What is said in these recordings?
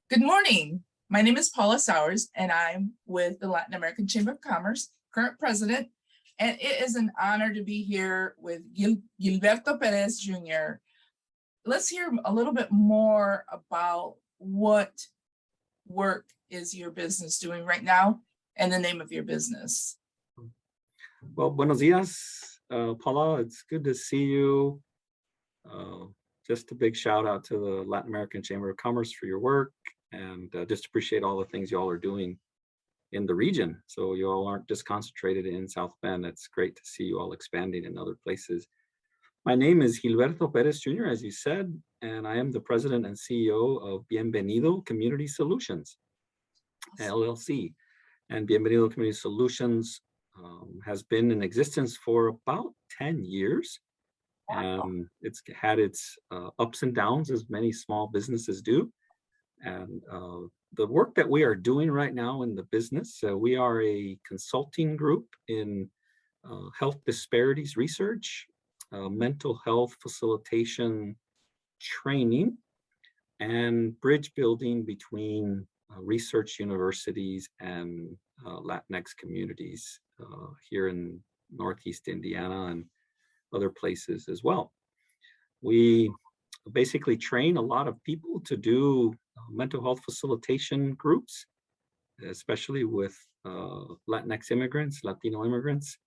Good morning. My name is Paula Sowers, and I'm with the Latin American Chamber of Commerce, current president. And it is an honor to be here with Gilberto Perez Jr. Let's hear a little bit more about what work is your business doing right now and the name of your business. Well, buenos dias, Paula. It's good to see you. Just a big shout out to the Latin American Chamber of Commerce for your work, and just appreciate all the things you all are doing in the region. So you all aren't just concentrated in South Bend. It's great to see you all expanding in other places. My name is Gilberto Perez Jr., as you said, and I am the president and CEO of Bienvenido Community Solutions, LLC. And Bienvenido Community Solutions has been in existence for about 10 years. It's had its ups and downs, as many small businesses do. And the work that we are doing right now in the business, we are a consulting group in health disparities research, mental health facilitation training, and bridge building between research universities and Latinx communities here in Northeast Indiana and other places as well. We basically train a lot of people to do mental health facilitation groups, especially with Latinx immigrants, Latino immigrants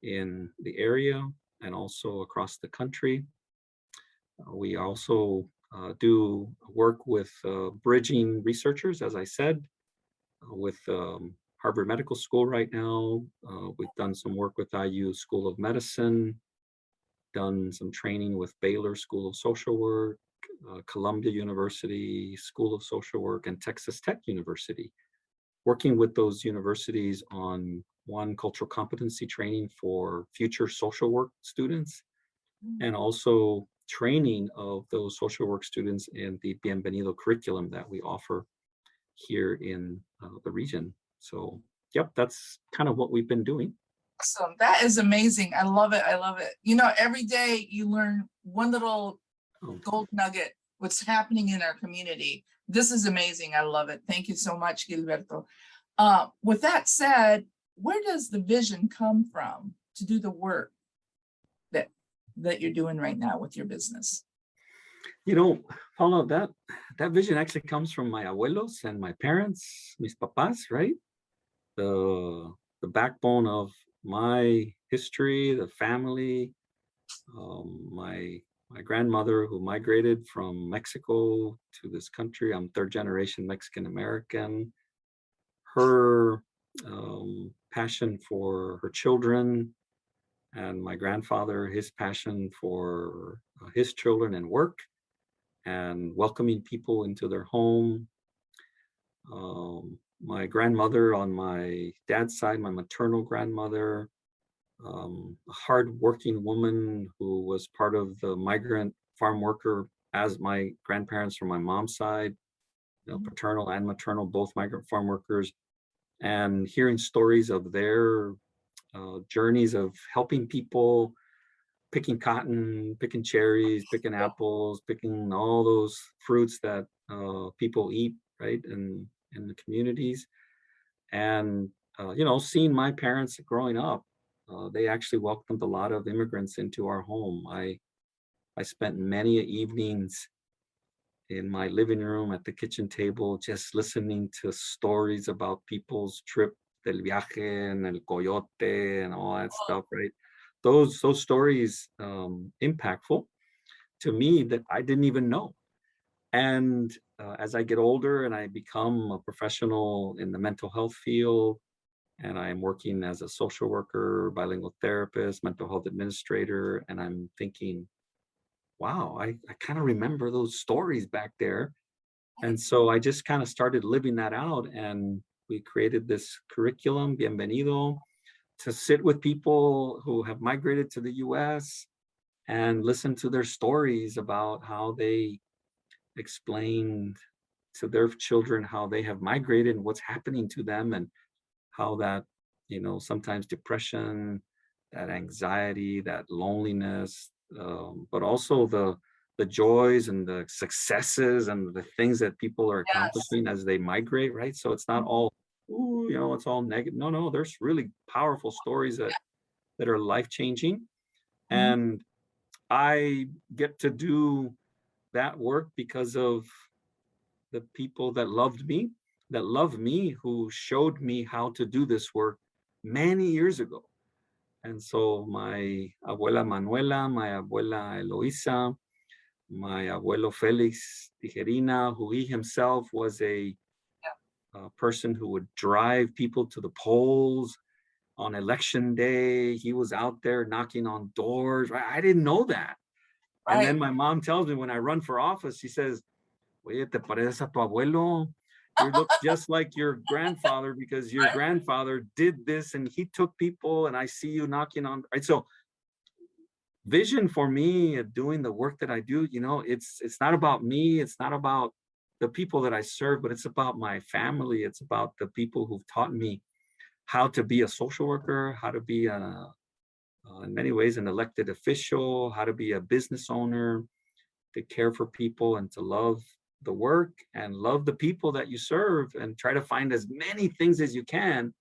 in the area and also across the country. We also do work with bridging researchers, as I said, with Harvard Medical School right now. We've done some work with IU School of Medicine, done some training with Baylor School of Social Work, Columbia University School of Social Work, and Texas Tech University, working with those universities on one, cultural competency training for future social work students, and also training of those social work students in the Bienvenido curriculum that we offer here in the region. So, yep, that's kind of what we've been doing. Awesome. That is amazing. I love it. I love it. You know, every day you learn one little gold nugget, what's happening in our community. This is amazing. I love it. Thank you so much, Gilberto. With that said, where does the vision come from to do the work that you're doing right now with your business? You know, Paulo, that vision actually comes from my abuelos and my parents, mis papás, right? The backbone of my history, the family, my grandmother who migrated from Mexico to this country. I'm third generation Mexican American. Her passion for her children, and my grandfather, his passion for his children and work, and welcoming people into their home. My grandmother on my dad's side, my maternal grandmother, a hardworking woman who was part of the migrant farm worker as my grandparents from my mom's side, you know, paternal and maternal, both migrant farm workers, and hearing stories of their journeys of helping people, picking cotton, picking cherries, picking apples, picking all those fruits that people eat, right, in the communities. And, you know, seeing my parents growing up, they actually welcomed a lot of immigrants into our home. I spent many evenings in my living room at the kitchen table, just listening to stories about people's trip del viaje and el coyote and all that stuff, right? Those stories impactful to me that I didn't even know. And as I get older and I become a professional in the mental health field, and I'm working as a social worker, bilingual therapist, mental health administrator, and I'm thinking, wow, I kind of remember those stories back there. And so I just kind of started living that out, and we created this curriculum, Bienvenido, to sit with people who have migrated to the US and listen to their stories about how they explained to their children how they have migrated and what's happening to them, and how that, you know, sometimes depression, that anxiety, that loneliness, but also the the joys and the successes and the things that people are Yes. accomplishing as they migrate, right? So it's not all, ooh, it's all negative. No, no, there's really powerful stories that are life-changing. Mhm. And I get to do that work because of the people that love me, who showed me how to do this work many years ago. And so my abuela Manuela, my abuela Eloisa, my abuelo Felix Tijerina, who he himself was a person who would drive people to the polls on election day. He was out there knocking on doors. Right? I didn't know that. And then Right. my mom tells me when I run for office, she says, Oye, ¿te pareces a tu abuelo? You look just like your grandfather because your Right. grandfather did this and he took people and I see you knocking on, right? So vision for me of doing the work that I do, it's not about me, it's not about the people that I serve, but it's about my family. It's about the people who've taught me how to be a social worker, how to be in many ways an elected official, how to be a business owner, to care for people and to love the work and love the people that you serve and try to find as many things as you can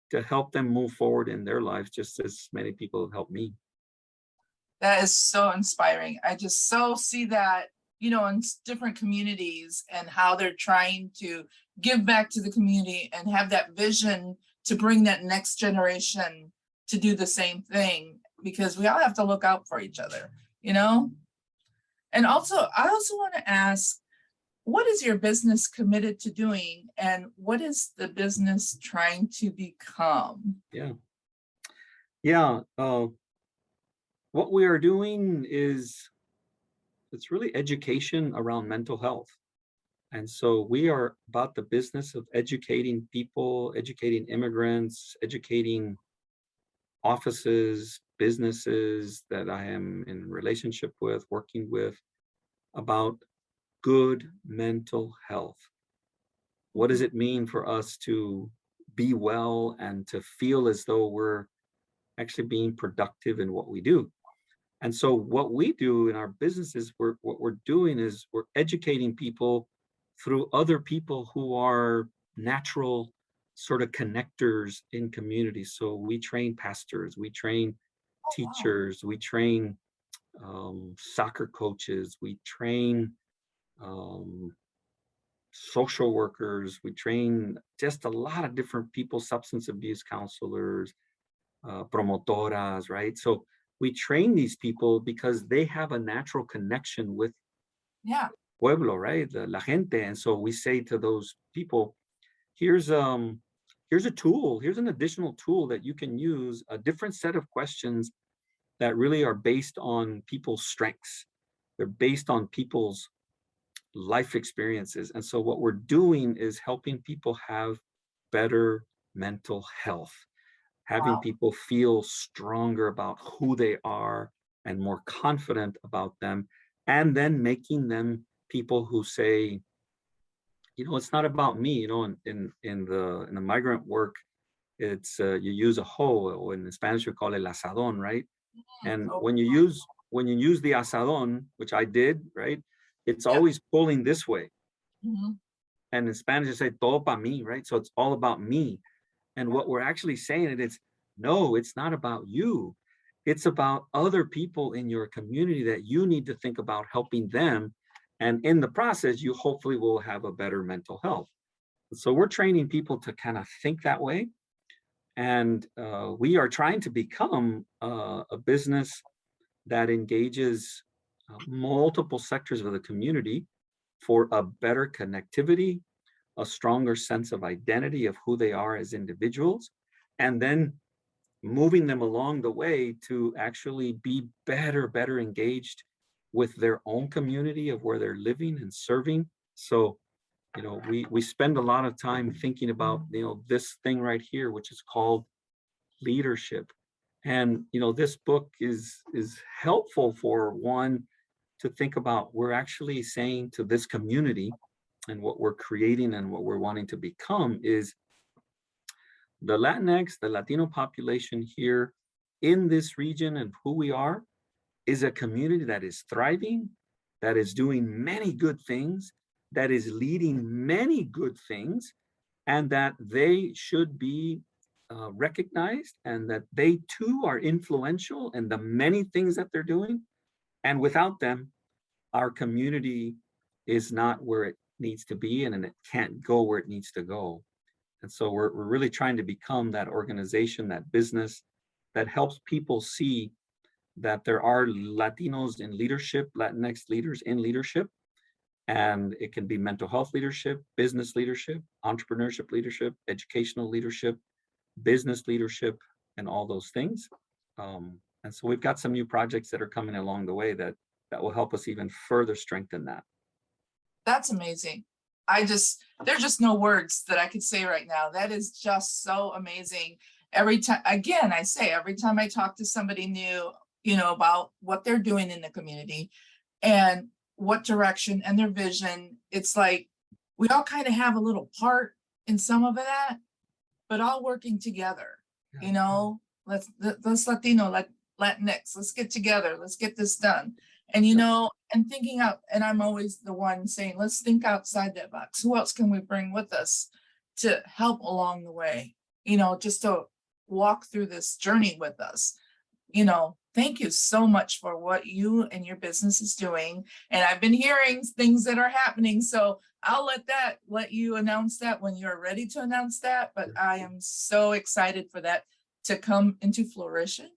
to help them move forward in their lives, just as many people have helped me. That is so inspiring. I just so see that, in different communities and how they're trying to give back to the community and have that vision to bring that next generation to do the same thing, because we all have to look out for each other, you know? And also, I also want to ask, what is your business committed to doing and what is the business trying to become? Yeah. Yeah. What we are doing is it's really education around mental health. And so we are about the business of educating people, educating immigrants, educating offices, businesses that I am in relationship with, working with, about good mental health. What does it mean for us to be well and to feel as though we're actually being productive in what we do? And so what we do in our businesses, what we're doing is we're educating people through other people who are natural sort of connectors in communities. So we train pastors, we train Oh, wow. teachers, we train soccer coaches, we train um, social workers, we train just a lot of different people, substance abuse counselors, promotoras, right? So we train these people because they have a natural connection with Yeah. pueblo, right? La gente. And so we say to those people, here's here's a tool, here's an additional tool that you can use, a different set of questions that really are based on people's strengths. They're based on people's life experiences. And so what we're doing is helping people have better mental health, having Wow. people feel stronger about who they are and more confident about them, and then making them people who say, it's not about me. In the migrant work, it's you use a hoe, or in Spanish we call it asadón, right? And Oh, when you use the asadón, which I did, right, it's yeah. always pulling this way. Mhm. And in Spanish, they say todo para mí, right? So it's all about me. And what we're actually saying is, no, it's not about you. It's about other people in your community that you need to think about helping them. And in the process, you hopefully will have a better mental health. So we're training people to kind of think that way. And we are trying to become a business that engages multiple sectors of the community for a better connectivity, a stronger sense of identity of who they are as individuals, and then moving them along the way to actually be better engaged with their own community of where they're living and serving. So, we spend a lot of time thinking about, this thing right here, which is called leadership. And, this book is helpful for one to think about. We're actually saying to this community, and what we're creating and what we're wanting to become is the Latinx, the Latino population here in this region and who we are is a community that is thriving, that is doing many good things, that is leading many good things, and that they should be recognized, and that they too are influential in the many things that they're doing. And without them, our community is not where it needs to be, and it can't go where it needs to go. And so we're really trying to become that organization, that business that helps people see that there are Latinos in leadership, Latinx leaders in leadership, and it can be mental health leadership, business leadership, entrepreneurship leadership, educational leadership, business leadership, and all those things. And so we've got some new projects that are coming along the way that will help us even further strengthen that. That's amazing. There's just no words that I could say right now. That is just so amazing. Every time, again, I say, every time I talk to somebody new, about what they're doing in the community and what direction and their vision, it's like, we all kind of have a little part in some of that, but all working together, let's Latino, Latinx, let's get together, let's get this done. And, and thinking out, and I'm always the one saying, let's think outside that box. Who else can we bring with us to help along the way, just to walk through this journey with us? Thank you so much for what you and your business is doing. And I've been hearing things that are happening. So I'll let you announce that when you're ready to announce that. But I am so excited for that to come into fruition.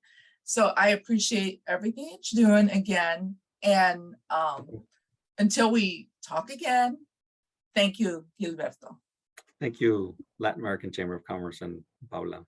So I appreciate everything that you're doing again. And until we talk again, thank you, Gilberto. Thank you, Latin American Chamber of Commerce and Paula.